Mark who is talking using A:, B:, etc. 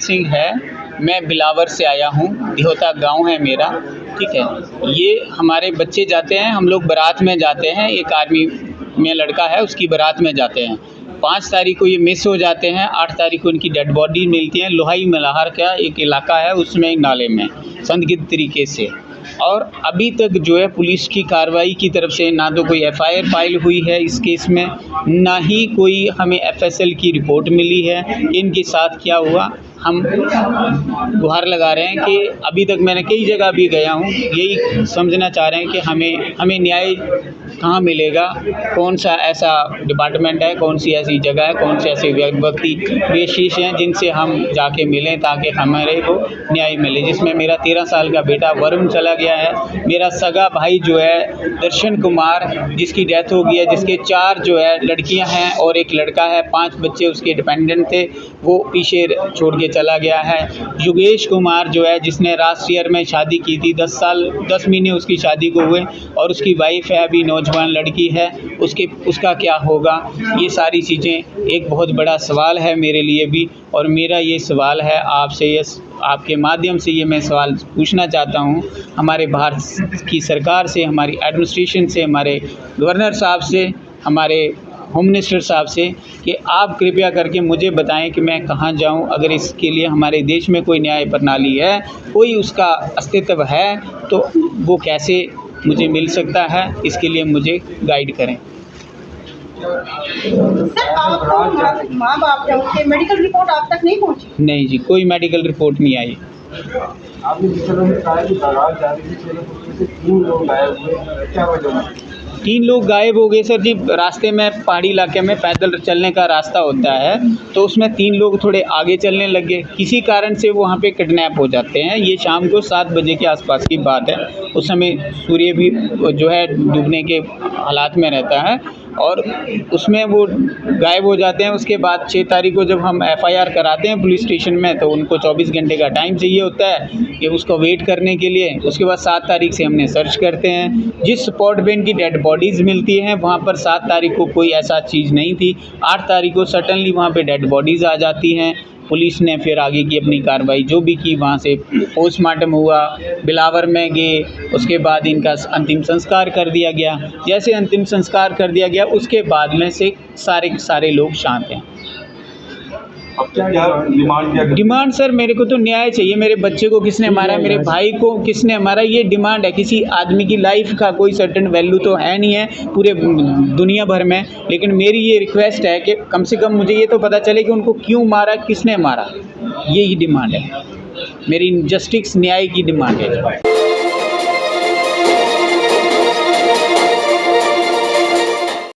A: सिंह है। मैं बिलावर से आया हूँ, दिहोता गांव है मेरा, ठीक है। ये हमारे बच्चे जाते हैं, हम लोग बारात में जाते हैं, एक आर्मी में लड़का है उसकी बारात में जाते हैं। 5 तारीख को ये मिस हो जाते हैं, 8 तारीख को इनकी डेड बॉडी मिलती है। लोहाई मल्हार का एक इलाका है, उसमें एक नाले में संदिग्ध तरीके से। और अभी तक जो है पुलिस की कार्रवाई की तरफ से ना तो कोई एफआईआर फाइल हुई है इस केस में, ना ही कोई हमें एफएसएल की रिपोर्ट मिली है कि इनके साथ क्या हुआ। हम गुहार लगा रहे हैं कि अभी तक मैंने कई जगह भी गया हूँ, यही समझना चाह रहे हैं कि हमें न्याय कहाँ मिलेगा, कौन सा ऐसा डिपार्टमेंट है, कौन सी ऐसी जगह है, कौन से ऐसे व्यक्ति विशेष हैं जिनसे हम जाके मिलें ताकि हमारे को न्याय मिले। जिसमें मेरा 13 साल का बेटा वरुण चला गया है, मेरा सगा भाई जो है दर्शन कुमार जिसकी डेथ हो गई है, जिसके 4 जो है लड़कियां हैं और एक लड़का है, 5 बच्चे उसके डिपेंडेंट थे, वो पीछे छोड़ के चला गया है। योगेश कुमार जो है जिसने राष्ट्रीय में शादी की थी, 10 महीने उसकी शादी को हुए और उसकी वाइफ है, अभी नौजवान लड़की है, उसका क्या होगा। ये सारी चीज़ें एक बहुत बड़ा सवाल है मेरे लिए भी, और मेरा ये सवाल है आपसे, ये आपके माध्यम से ये मैं सवाल पूछना चाहता हूँ हमारे भारत की सरकार से, हमारी एडमिनिस्ट्रेशन से, हमारे गवर्नर साहब से, हमारे होम मिनिस्टर साहब से कि आप कृपया करके मुझे बताएं कि मैं कहाँ जाऊं। अगर इसके लिए हमारे देश में कोई न्याय प्रणाली है, कोई उसका अस्तित्व है, तो वो कैसे मुझे मिल सकता है, इसके लिए मुझे गाइड करें।
B: सर, आप माँ बाप हैं, उनके मेडिकल रिपोर्ट आप तक नहीं पहुँची?
A: नहीं जी, कोई मेडिकल रिपोर्ट नहीं आई।
C: आपने जिस तरह से कहा कि बारात जा रही थी, उसमें से 3 लोग गायब हुए, क्या वजह?
A: 3 लोग गायब हो गए सर जी। रास्ते में पहाड़ी इलाके में पैदल चलने का रास्ता होता है, तो उसमें 3 लोग थोड़े आगे चलने लगे, किसी कारण से वहाँ पे किडनैप हो जाते हैं। ये शाम को 7 बजे के आसपास की बात है। उस समय सूर्य भी जो है डूबने के हालात में रहता है और उसमें वो गायब हो जाते हैं। उसके बाद 6 तारीख को जब हम एफआईआर कराते हैं पुलिस स्टेशन में, तो उनको 24 घंटे का टाइम चाहिए होता है कि उसको वेट करने के लिए। उसके बाद 7 तारीख से हमने सर्च करते हैं। जिस स्पॉट पे इनकी डेड बॉडीज़ मिलती हैं वहाँ पर 7 तारीख को कोई ऐसा चीज़ नहीं थी। 8 तारीख को सडनली वहाँ पे डेड बॉडीज़ आ जाती हैं। पुलिस ने फिर आगे की अपनी कार्रवाई जो भी की, वहाँ से पोस्टमार्टम हुआ, बिलावर में गए, उसके बाद इनका अंतिम संस्कार कर दिया गया। जैसे अंतिम संस्कार कर दिया गया उसके बाद में से सारे लोग शांत हैं।
C: अब क्या डिमांड
A: सर, मेरे को तो न्याय चाहिए। मेरे बच्चे को किसने मारा, मेरे भाई को किसने मारा, ये डिमांड है। किसी आदमी की लाइफ का कोई सर्टेन वैल्यू तो है नहीं है पूरे दुनिया भर में, लेकिन मेरी ये रिक्वेस्ट है कि कम से कम मुझे ये तो पता चले कि उनको क्यों मारा, किसने मारा। यही डिमांड है मेरी, जस्टिस न्याय की डिमांड है।